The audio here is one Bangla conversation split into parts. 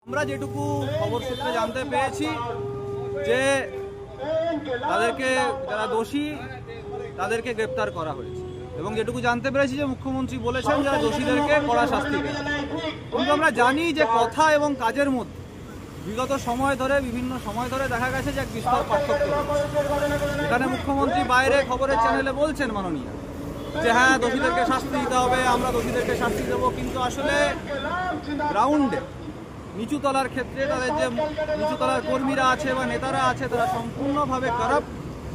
আমরা যেটুকু খবর সূত্রে জানতে পেরেছি যে তাদেরকে যারা দোষী তাদেরকে গ্রেপ্তার করা হয়েছে এবং যেটুকু জানতে পেরেছি যে মুখ্যমন্ত্রী বলেছেন যারা দোষীদেরকে কড়া শাস্তি দেবে। কিন্তু আমরা জানি যে কথা এবং কাজের মধ্যে বিগত সময় ধরে বিভিন্ন সময় ধরে দেখা গেছে যে এক বিস্তর পার্থক্য। এখানে মুখ্যমন্ত্রী বাইরে খবরের চ্যানেলে বলছেন মাননীয় যে হ্যাঁ দোষীদেরকে শাস্তি দিতে হবে, আমরা দোষীদেরকে শাস্তি দেবো, কিন্তু আসলে গ্রাউন্ডে নিচুতলার ক্ষেত্রে তাদের যে নিচুতলার কর্মীরা আছে বা নেতারা আছে তারা সম্পূর্ণভাবে কারাপ্ট,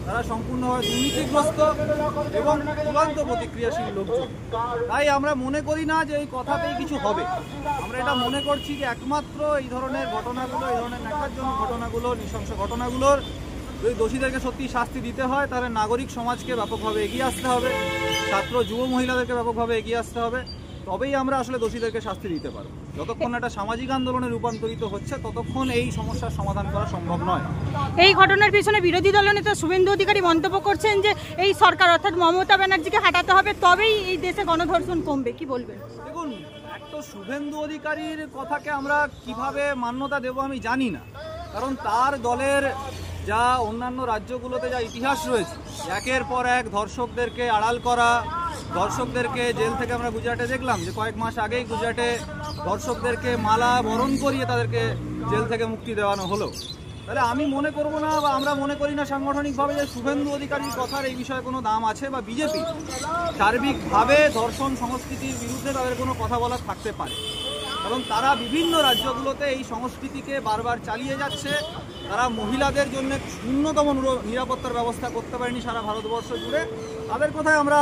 তারা সম্পূর্ণভাবে দুর্নীতিগ্রস্ত এবং চূড়ান্ত প্রতিক্রিয়াশীল লোকজন। তাই আমরা মনে করি না যে এই কথাতেই কিছু হবে। আমরা এটা মনে করছি যে একমাত্র এই ধরনের ঘটনাগুলো, এই ধরনের ন্যাক্কারজনক ঘটনাগুলো, নৃশংস ঘটনাগুলোর যদি দোষীদেরকে সত্যি শাস্তি দিতে হয় তাহলে নাগরিক সমাজকে ব্যাপকভাবে এগিয়ে আসতে হবে, ছাত্র যুব মহিলাদেরকে ব্যাপকভাবে এগিয়ে আসতে হবে, তবেই আমরা আসলে দোষীদেরকে শাস্তি দিতে পারবো। যতক্ষণ একটা সামাজিক আন্দোলনে রূপান্তরিত হচ্ছে ততক্ষণ এই সমস্যার সমাধান করা সম্ভব নয়। এই ঘটনার পিছনে বিরোধী দলনেতা শুভেন্দু অধিকারী মন্তব্য করছেন যে এই সরকার অর্থাৎ মমতা ব্যানার্জিকে হাঁটাতে হবে, তবেই এই দেশে গণধর্ষণ কমবে। কি বলবেন? দেখুন, একটা শুভেন্দু অধিকারীর কথাকে আমরা কিভাবে মান্যতা দেব আমি জানি না, কারণ তার দলের যা অন্যান্য রাজ্যগুলোতে যা ইতিহাস রয়েছে, একের পর এক ধর্ষকদেরকে আড়াল করা, ধর্ষকদেরকে জেল থেকে আমরা গুজরাটে দেখলাম যে কয়েক মাস আগেই গুজরাটে ধর্ষকদেরকে মালা বরণ করিয়ে তাদেরকে জেল থেকে মুক্তি দেওয়ানো হলো। তাহলে আমি মনে করব না বা আমরা মনে করি না সাংগঠনিকভাবে যে শুভেন্দু অধিকারীর কথার এই বিষয়ে কোনো দাম আছে বা বিজেপি সার্বিকভাবে ধর্ষণ সংস্কৃতির বিরুদ্ধে তাদের কোনো কথা বলার থাকতে পারে, কারণ তারা বিভিন্ন রাজ্যগুলোতে এই সংস্কৃতিকে বারবার চালিয়ে যাচ্ছে। তারা মহিলাদের জন্য ন্যূনতম নিরাপত্তার ব্যবস্থা করতে পারেনি সারা ভারতবর্ষ জুড়ে। তাদের কথায় আমরা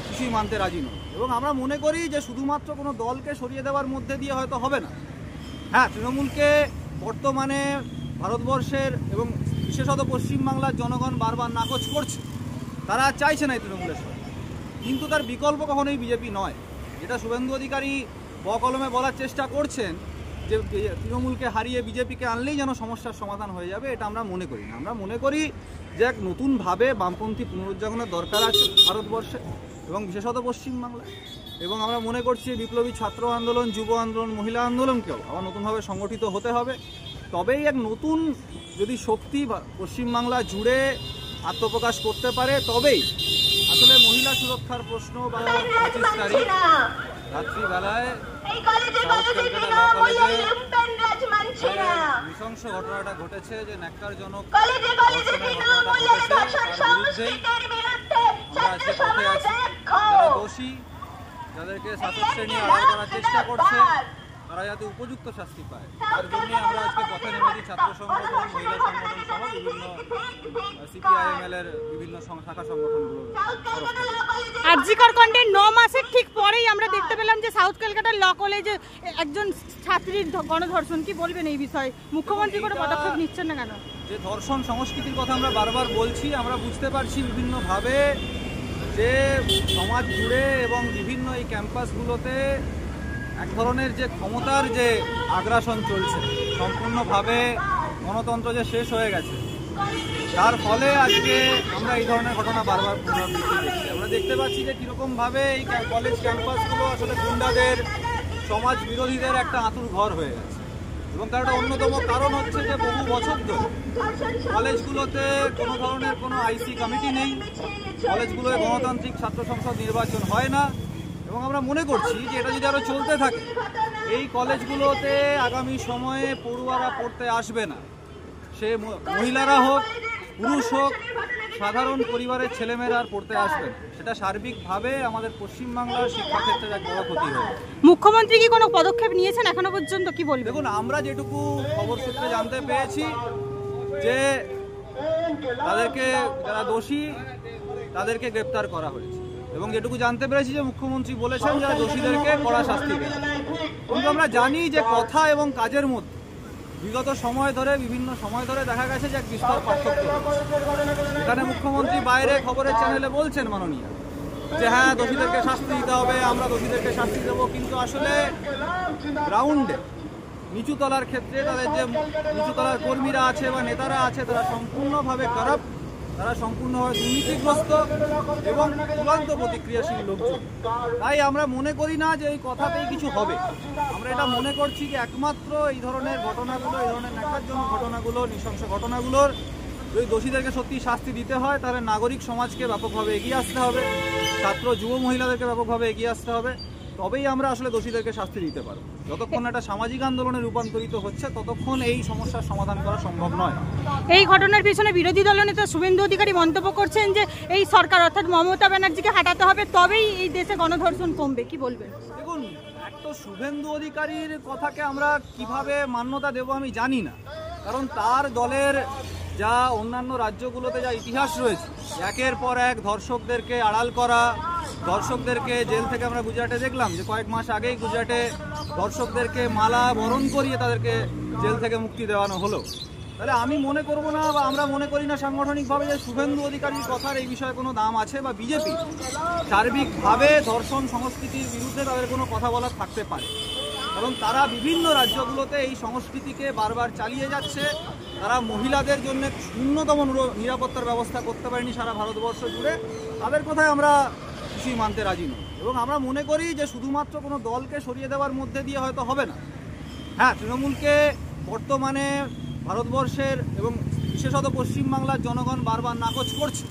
কিছুই মানতে রাজি নই এবং আমরা মনে করি যে শুধুমাত্র কোনো দলকে সরিয়ে দেওয়ার মধ্যে দিয়ে হয়তো হবে না। হ্যাঁ, তৃণমূলকে বর্তমানে ভারতবর্ষের এবং বিশেষত পশ্চিমবাংলার জনগণ বারবার নাকচ করছে, তারা চাইছে না এই তৃণমূলের সঙ্গে, কিন্তু তার বিকল্প কখনোই বিজেপি নয়। যেটা শুভেন্দু অধিকারী বকলমে বলার চেষ্টা করছেন যে তৃণমূলকে হারিয়ে বিজেপিকে আনলেই যেন সমস্যার সমাধান হয়ে যাবে, এটা আমরা মনে করি না। আমরা মনে করি যে এক নতুনভাবে বামপন্থী পুনরুজ্জীবনের দরকার আছে ভারতবর্ষে এবং বিশেষত পশ্চিমবাংলায়, এবং আমরা মনে করছি বিপ্লবী ছাত্র আন্দোলন, যুব আন্দোলন, মহিলা আন্দোলনকেও আবার নতুনভাবে সংগঠিত হতে হবে। তবেই এক নতুন যদি শক্তি পশ্চিমবাংলা জুড়ে আত্মপ্রকাশ করতে পারে, তবেই আসলে মহিলা সুরক্ষার প্রশ্ন বা 25 তারিখ রাত্রিবেলায় নৃশংস ঘটনাটা ঘটেছে, যে ন্যাক্কারজনক যারা দোষী, যাদেরকে শাসক শ্রেণী আড়াল করার চেষ্টা করছে, তারা যাতে উপযুক্ত শাস্তি পায়, তার জন্য আমরা আজকে পথে নেমেছি। ছাত্র সংগঠন, মহিলা সংগঠন সহ বিভিন্ন সিপিআইএমএল এর বিভিন্ন শাখা সংগঠনগুলো। আরজিকর কাণ্ডের 9 মাসের ঠিক পরেই আমরা দেখতে পেলাম যে সাউথ কলকাতার ল কলেজে একজন ছাত্রীর গণধর্ষণ। কি বলবেন এই বিষয়ে? মুখ্যমন্ত্রী কোনো পদক্ষেপ নিচ্ছেন না কেন? যে ধর্ষণ সংস্কৃতির কথা আমরা বারবার বলছি, আমরা বুঝতে পারছি বিভিন্নভাবে যে সমাজ জুড়ে এবং বিভিন্ন এই ক্যাম্পাসগুলোতে এক ধরনের যে ক্ষমতার যে আগ্রাসন চলছে, সম্পূর্ণভাবে গণতন্ত্র যে শেষ হয়ে গেছে, তার ফলে আজকে আমরা এই ধরনের ঘটনা বারবার পুনরাবৃত্তি দেখছি। আমরা দেখতে পাচ্ছি যে কীরকমভাবে এই কলেজ ক্যাম্পাসগুলো আসলে গুন্ডাদের, সমাজ বিরোধীদের একটা আঁতুড় ঘর হয়ে গেছে, এবং তার একটা অন্যতম কারণ হচ্ছে যে বহু বছর ধরে কলেজগুলোতে কোনো ধরনের কোনো আইসি কমিটি নেই, কলেজগুলোয় গণতান্ত্রিক ছাত্র সংসদ নির্বাচন হয় না, এবং আমরা মনে করছি যে এটা যদি আরও চলতে থাকে এই কলেজগুলোতে আগামী সময়ে পড়ুয়ারা পড়তে আসবে না। সে মহিলারা হোক, পুরুষ হোক, সাধারণ পরিবারের ছেলেমেয়েরা আর পড়তে আসবে না। সেটা সার্বিকভাবে আমাদের পশ্চিমবাংলার শিক্ষাক্ষেত্রে এক বড় ক্ষতি হবে। মুখ্যমন্ত্রী কি কোনো পদক্ষেপ নিয়েছেন এখনো পর্যন্ত? কি বলবেন? দেখুন, আমরা যেটুকু খবর সূত্রে জানতে পেরেছি যে তাদেরকে যারা দোষী তাদেরকে গ্রেপ্তার করা হয়েছে এবং যেটুকু জানতে পেরেছি যে মুখ্যমন্ত্রী বলেছেন যারা দোষীদেরকে কড়া শাস্তি দেবে। কিন্তু আমরা জানি যে কথা এবং কাজের মধ্যে বিগত সময় ধরে বিভিন্ন সময় ধরে দেখা গেছে যে এক বিস্তর পার্থক্য। এখানে মুখ্যমন্ত্রী বাইরে খবরের চ্যানেলে বলছেন মাননীয় যে হ্যাঁ দোষীদেরকে শাস্তি দিতে হবে, আমরা দোষীদেরকে শাস্তি দেবো, কিন্তু আসলে গ্রাউন্ডে নিচুতলার ক্ষেত্রে তাদের যে নিচুতলার কর্মীরা আছে বা নেতারা আছে তারা সম্পূর্ণভাবে কারাপ্ট, তারা সম্পূর্ণভাবে দুর্নীতিগ্রস্ত এবং চূড়ান্ত প্রতিক্রিয়াশীল লোকজন। তাই আমরা মনে করি না যে এই কথাতেই কিছু হবে। আমরা এটা মনে করছি যে একমাত্র এই ধরনের ঘটনাগুলো, এই ধরনের ন্যাক্কারজনক ঘটনাগুলো, নৃশংস ঘটনাগুলোর যদি দোষীদেরকে সত্যি শাস্তি দিতে হয় তাহলে নাগরিক সমাজকে ব্যাপকভাবে এগিয়ে আসতে হবে, ছাত্র যুব মহিলাদেরকে ব্যাপকভাবে এগিয়ে আসতে হবে, তবেই আমরা আসলে দোষীদেরকে শাস্তি দিতে পারবো। যতক্ষণ একটা সামাজিক আন্দোলনে রূপান্তরিত হচ্ছে ততক্ষণ এই সমস্যার সমাধান করা সম্ভব নয়। এই ঘটনার পিছনে বিরোধী দলনেতা শুভেন্দু অধিকারী মন্তব্য করছেন যে এই সরকার অর্থাৎ মমতা ব্যানার্জিকে হাঁটাতে হবে, তবেই এই দেশে গণধর্ষণ কমবে। কি বলবেন? দেখুন, এক তো শুভেন্দু অধিকারীর কথাকে আমরা কিভাবে মান্যতা দেব আমি জানি না, কারণ তার দলের যা অন্যান্য রাজ্যগুলোতে যা ইতিহাস রয়েছে, একের পর এক ধর্ষকদেরকে আড়াল করা, ধর্ষকদেরকে জেল থেকে আমরা গুজরাটে দেখলাম যে কয়েক মাস আগেই গুজরাটে ধর্ষকদেরকে মালা বরণ করিয়ে তাদেরকে জেল থেকে মুক্তি দেওয়ানো হলো। তাহলে আমি মনে করব না বা আমরা মনে করি না সাংগঠনিকভাবে যে শুভেন্দু অধিকারীর কথার এই বিষয়ে কোনো দাম আছে বা বিজেপি সার্বিকভাবে ধর্ষণ সংস্কৃতির বিরুদ্ধে তাদের কোনো কথা বলার থাকতে পারে, কারণ তারা বিভিন্ন রাজ্যগুলোতে এই সংস্কৃতিকে বারবার চালিয়ে যাচ্ছে। তারা মহিলাদের জন্য ন্যূনতম নিরাপত্তার ব্যবস্থা করতে পারেনি সারা ভারতবর্ষ জুড়ে। তাদের কথায় আমরা কিছুই মানতে রাজি নই এবং আমরা মনে করি যে শুধুমাত্র কোনো দলকে সরিয়ে দেওয়ার মধ্যে দিয়ে হয়তো হবে না। হ্যাঁ, তৃণমূলকে বর্তমানে ভারতবর্ষের এবং বিশেষত পশ্চিমবাংলার জনগণ বারবার নাকচ করছে,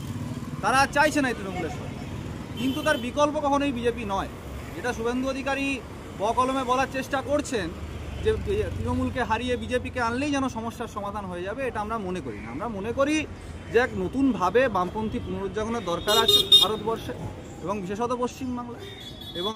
তারা চাইছে না এই তৃণমূলের সরকার, কিন্তু তার বিকল্প কখনোই বিজেপি নয়। যেটা শুভেন্দু অধিকারী বকলমে বলার চেষ্টা করছেন যে তৃণমূলকে হারিয়ে বিজেপিকে আনলেই যেন সমস্যার সমাধান হয়ে যাবে, এটা আমরা মনে করি না। আমরা মনে করি যে এক নতুনভাবে বামপন্থী পুনরুজ্জীবনের দরকার আছে ভারতবর্ষে এবং বিশেষত পশ্চিমবাংলায়।